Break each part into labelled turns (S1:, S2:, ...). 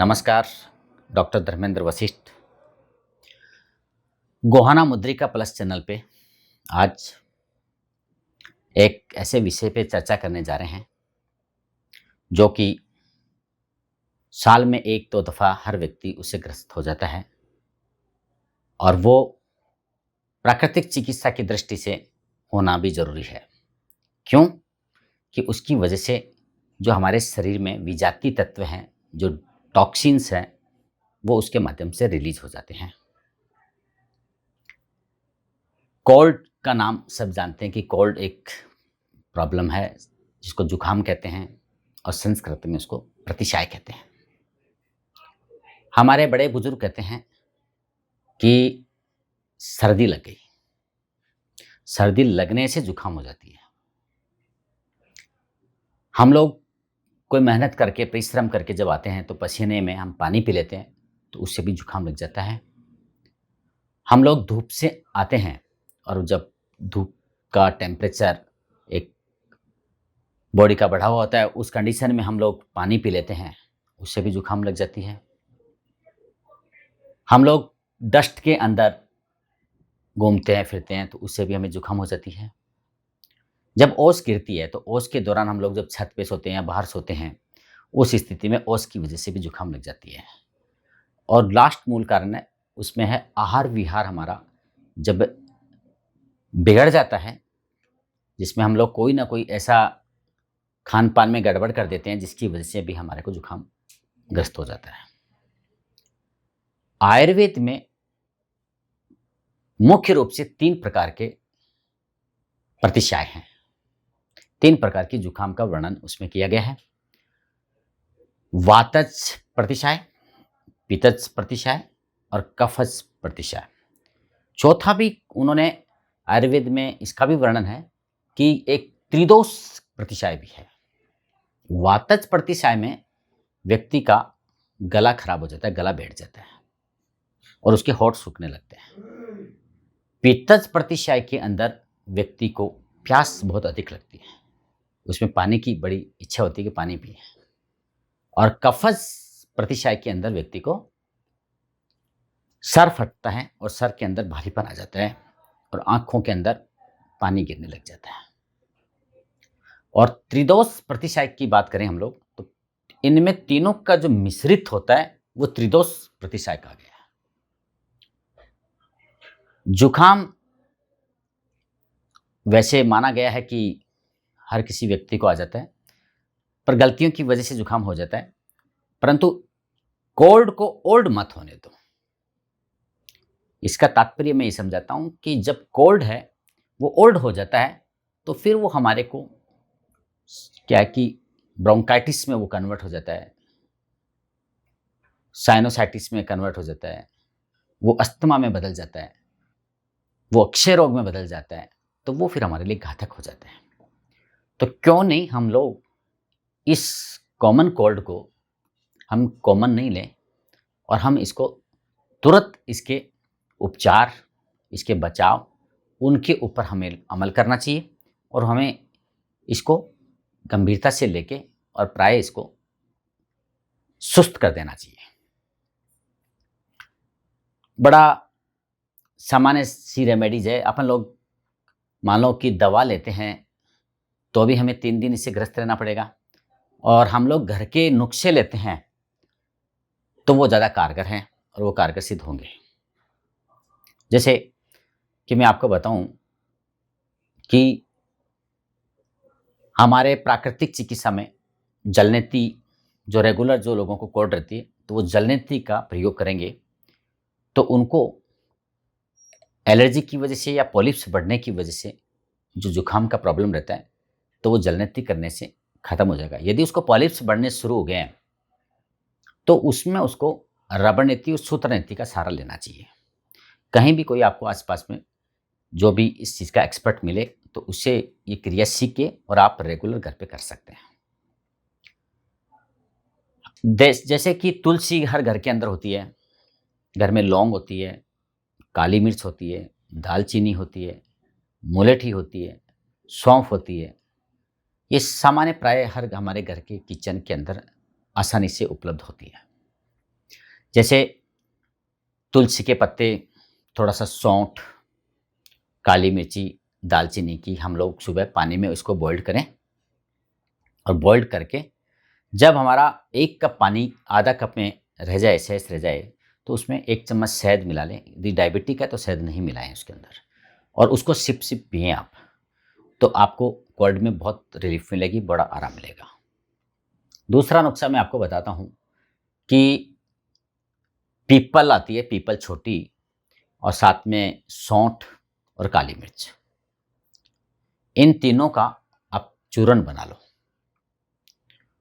S1: नमस्कार। डॉक्टर धर्मेंद्र वशिष्ठ गोहाना मुद्रिका plus channel पे आज एक ऐसे विषय पे चर्चा करने जा रहे हैं जो कि साल में एक दो दफ़ा हर व्यक्ति उससे ग्रस्त हो जाता है और वो प्राकृतिक चिकित्सा की दृष्टि से होना भी ज़रूरी है। क्यों कि उसकी वजह से जो हमारे शरीर में विजातीय तत्व हैं, जो टॉक्सिन्स हैं, वो उसके माध्यम से रिलीज हो जाते हैं। कोल्ड का नाम सब जानते हैं कि कोल्ड एक प्रॉब्लम है जिसको जुकाम कहते हैं और संस्कृत में उसको प्रतिशाय कहते हैं। हमारे बड़े बुजुर्ग कहते हैं कि सर्दी लग गई, सर्दी लगने से जुकाम हो जाती है। हम लोग कोई मेहनत करके परिश्रम करके जब आते हैं तो पसीने में हम पानी पी लेते हैं तो उससे भी जुकाम लग जाता है। हम लोग धूप से आते हैं और जब धूप का टेम्परेचर एक बॉडी का बढ़ा हुआ होता है, उस कंडीशन में हम लोग पानी पी लेते हैं, उससे भी जुकाम लग जाती है। हम लोग डस्ट के अंदर घूमते हैं फिरते हैं तो उससे भी हमें जुकाम हो जाती है। जब ओस गिरती है तो ओस के दौरान हम लोग जब छत पे सोते हैं या बाहर सोते हैं, उस स्थिति में ओस की वजह से भी जुकाम लग जाती है। और लास्ट मूल कारण है उसमें है आहार विहार हमारा जब बिगड़ जाता है, जिसमें हम लोग कोई ना कोई ऐसा खान पान में गड़बड़ कर देते हैं जिसकी वजह से भी हमारे को जुकाम ग्रस्त हो जाता है। आयुर्वेद में मुख्य रूप से 3 प्रकार के प्रतिशाय हैं, 3 प्रकार की जुकाम का वर्णन उसमें किया गया है। वातज प्रतिशाय, पित्तज प्रतिशाय और कफज प्रतिशाय। चौथा भी उन्होंने आयुर्वेद में इसका भी वर्णन है कि एक त्रिदोष प्रतिशाय भी है। वातज प्रतिशाय में व्यक्ति का गला खराब हो जाता है, गला बैठ जाता है और उसके होंठ सूखने लगते हैं। पित्तज प्रतिशाय के अंदर व्यक्ति को प्यास बहुत अधिक लगती है, उसमें पानी की बड़ी इच्छा होती है कि पानी पिए। और कफज प्रतिशाय के अंदर व्यक्ति को सर फटता है और सर के अंदर भारीपन आ जाता है और आंखों के अंदर पानी गिरने लग जाता है। और त्रिदोष प्रतिशाय की बात करें हम लोग तो इनमें तीनों का जो मिश्रित होता है वो त्रिदोष प्रतिशाय कहा गया है। जुकाम वैसे माना गया है कि हर किसी व्यक्ति को आ जाता है, पर गलतियों की वजह से जुकाम हो जाता है। परंतु कोल्ड को ओल्ड मत होने दो। इसका तात्पर्य मैं ये समझाता हूं कि जब कोल्ड है वो ओल्ड हो जाता है तो फिर वो हमारे को क्या है कि ब्रोंकाइटिस में वो कन्वर्ट हो जाता है, साइनोसाइटिस में कन्वर्ट हो जाता है, वो अस्थमा में बदल जाता है, वो अक्षय रोग में बदल जाता है, तो वो फिर हमारे लिए घातक हो जाता है। तो क्यों नहीं हम लोग इस कॉमन कोल्ड को हम कॉमन नहीं लें और हम इसको तुरंत इसके उपचार, इसके बचाव, उनके ऊपर हमें अमल करना चाहिए और हमें इसको गंभीरता से लेके और प्राय इसको सुस्त कर देना चाहिए। बड़ा सामान्य सी रेमेडीज है। अपन लोग मान लो कि दवा लेते हैं तो भी हमें 3 दिन इससे ग्रस्त रहना पड़ेगा और हम लोग घर के नुस्खे लेते हैं तो वो ज़्यादा कारगर हैं और वो कारगर सिद्ध होंगे। जैसे कि मैं आपको बताऊं कि हमारे प्राकृतिक चिकित्सा में जलनेती जो रेगुलर जो लोगों को कोल्ड रहती है तो वो जलनेती का प्रयोग करेंगे तो उनको एलर्जी की वजह से या पॉलिप्स बढ़ने की वजह से जो जुकाम का प्रॉब्लम रहता है तो वो जलनेती करने से ख़त्म हो जाएगा। यदि उसको पॉलिप्स बढ़ने शुरू हो गए हैं तो उसमें उसको रबड़ नीति और सूत्र नीति का सहारा लेना चाहिए। कहीं भी कोई आपको आसपास में जो भी इस चीज़ का एक्सपर्ट मिले तो उससे ये क्रिया सीख के और आप रेगुलर घर पे कर सकते हैं। जैसे कि तुलसी हर घर के अंदर होती है, घर में लौंग होती है, काली मिर्च होती है, दालचीनी होती है, मुलेठी होती है, सौंफ होती है। ये सामान्य प्राय हर हमारे घर के किचन के अंदर आसानी से उपलब्ध होती है। जैसे तुलसी के पत्ते, थोड़ा सा सौंठ, काली मिर्ची, दालचीनी की हम लोग सुबह पानी में इसको बॉइल्ड करें और बॉइल्ड करके जब हमारा 1 कप पानी आधा कप में रह जाए, शेष रह जाए, तो उसमें 1 चम्मच शहद मिला लें। यदि डायबिटिक है तो शहद नहीं मिलाएं उसके अंदर, और उसको सिप सिप पिएं आप, तो आपको कोल्ड में बहुत रिलीफ मिलेगी, बड़ा आराम मिलेगा। दूसरा नुस्खा मैं आपको बताता हूँ कि पीपल आती है, पीपल छोटी, और साथ में सौंठ और काली मिर्च, इन तीनों का आप चूरन बना लो,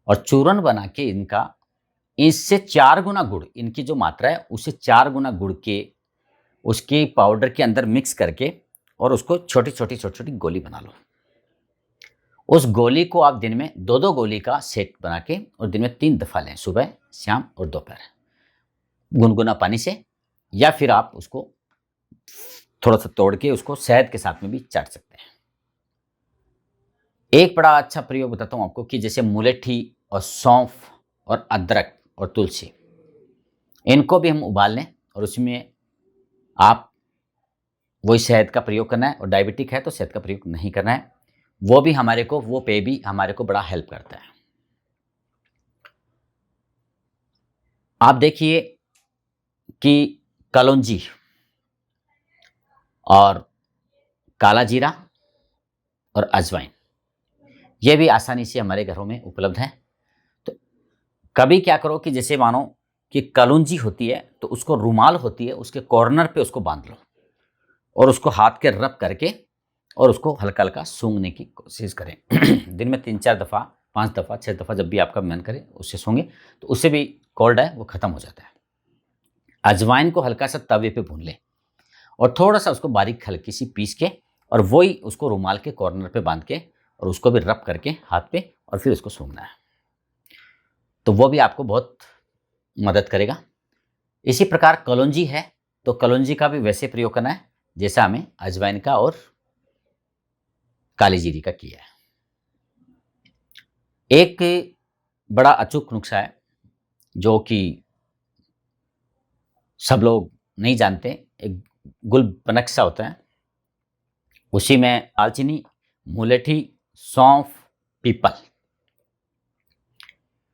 S1: और चूरन बना के इनका इससे 4 गुना गुड़, इनकी जो मात्रा है उससे 4 गुना गुड़ के उसके पाउडर के अंदर मिक्स करके और उसको छोटी छोटी छोटी छोटी गोली बना लो। उस गोली को आप दिन में 2-2 गोली का सेट बना के और दिन में 3 दफ़ा लें, सुबह, शाम और दोपहर, गुनगुना पानी से, या फिर आप उसको थोड़ा सा तोड़ के उसको शहद के साथ में भी चाट सकते हैं। एक बड़ा अच्छा प्रयोग बताता हूँ आपको कि जैसे मुलेठी और सौंफ और अदरक और तुलसी, इनको भी हम उबाल लें और उसमें आप वही शहद का प्रयोग करना है, और डायबिटिक है तो शहद का प्रयोग नहीं करना है। वो पेय भी हमारे को बड़ा हेल्प करता है। आप देखिए कि कलौंजी और काला जीरा और अजवाइन, ये भी आसानी से हमारे घरों में उपलब्ध है। तो कभी क्या करो कि जैसे मानो कि कलौंजी होती है तो उसको रुमाल होती है, उसके कॉर्नर पे उसको बांध लो और उसको हाथ के रब करके और उसको हल्का हल्का सूंघने की कोशिश करें। दिन में 3-4 दफ़ा, 5 दफ़ा, 6 दफ़ा, जब भी आपका मन करे उससे सूंघें, तो उससे भी कोल्ड है वो ख़त्म हो जाता है। अजवाइन को हल्का सा तवे पे भून लें और थोड़ा सा उसको बारीक हल्की सी पीस के, और वही उसको रुमाल के कॉर्नर पे बांध के और उसको भी रब करके हाथ पे, और फिर उसको सूंघना है, तो वो भी आपको बहुत मदद करेगा। इसी प्रकार कलौंजी है तो कलौंजी का भी वैसे प्रयोग करना है जैसा हमें अजवाइन का और काली जीरी का किया है। एक बड़ा अचूक नुस्खा है जो कि सब लोग नहीं जानते, एक गुलबनक सा होता है, उसी में दालचीनी, मुलेठी, सौंफ, पीपल,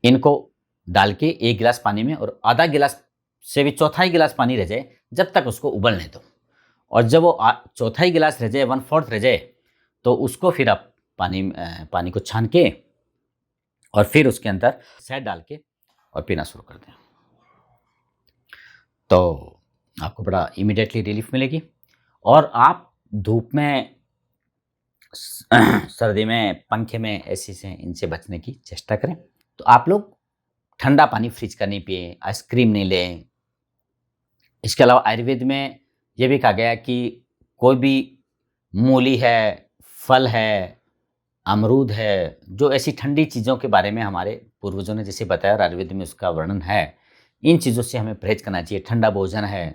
S1: इनको डाल के 1 गिलास पानी में, और आधा गिलास से भी चौथाई गिलास पानी रह जाए जब तक उसको उबलने दो, और जब वो चौथाई गिलास रह जाए, 1/4 रह जाए, तो उसको फिर आप पानी को छान के और फिर उसके अंदर शहद डाल के और पीना शुरू कर दें, तो आपको बड़ा इमीडिएटली रिलीफ मिलेगी। और आप धूप में, सर्दी में पंखे में, एसी से, इनसे बचने की चेष्टा करें। तो आप लोग ठंडा पानी फ्रिज का नहीं पिए, आइसक्रीम नहीं लें। इसके अलावा आयुर्वेद में ये भी कहा गया है कि कोई भी मूली है, फल है, अमरूद है, जो ऐसी ठंडी चीज़ों के बारे में हमारे पूर्वजों ने जैसे बताया और आयुर्वेद में उसका वर्णन है, इन चीज़ों से हमें परहेज करना चाहिए। ठंडा भोजन है,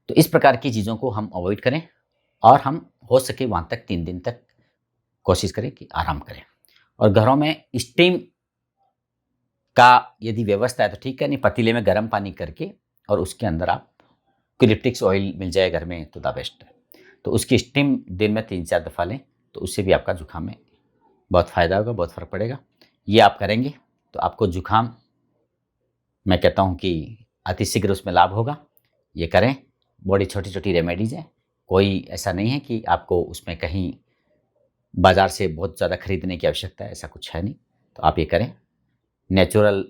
S1: तो इस प्रकार की चीज़ों को हम अवॉइड करें, और हम हो सके वहाँ तक 3 दिन तक कोशिश करें कि आराम करें। और घरों में स्टीम का यदि व्यवस्था है तो ठीक है, नहीं पतीले में गर्म पानी करके और उसके अंदर आप यूकेलिप्टस ऑयल मिल जाए घर में तो द बेस्ट है, तो उसकी स्टीम दिन में 3-4 दफ़ा लें, तो उससे भी आपका जुकाम में बहुत फ़ायदा होगा, बहुत फ़र्क पड़ेगा। ये आप करेंगे तो आपको जुकाम, मैं कहता हूँ कि अतिशीघ्र उसमें लाभ होगा। ये करें, बड़ी छोटी छोटी रेमेडीज़ हैं, कोई ऐसा नहीं है कि आपको उसमें कहीं बाज़ार से बहुत ज़्यादा खरीदने की आवश्यकता है, ऐसा कुछ है नहीं। तो आप ये करें, नेचुरल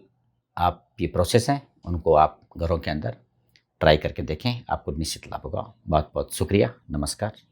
S1: आप ये प्रोसेस हैं, उनको आप घरों के अंदर ट्राई करके देखें, आपको निश्चित लाभ होगा। बहुत बहुत शुक्रिया, नमस्कार।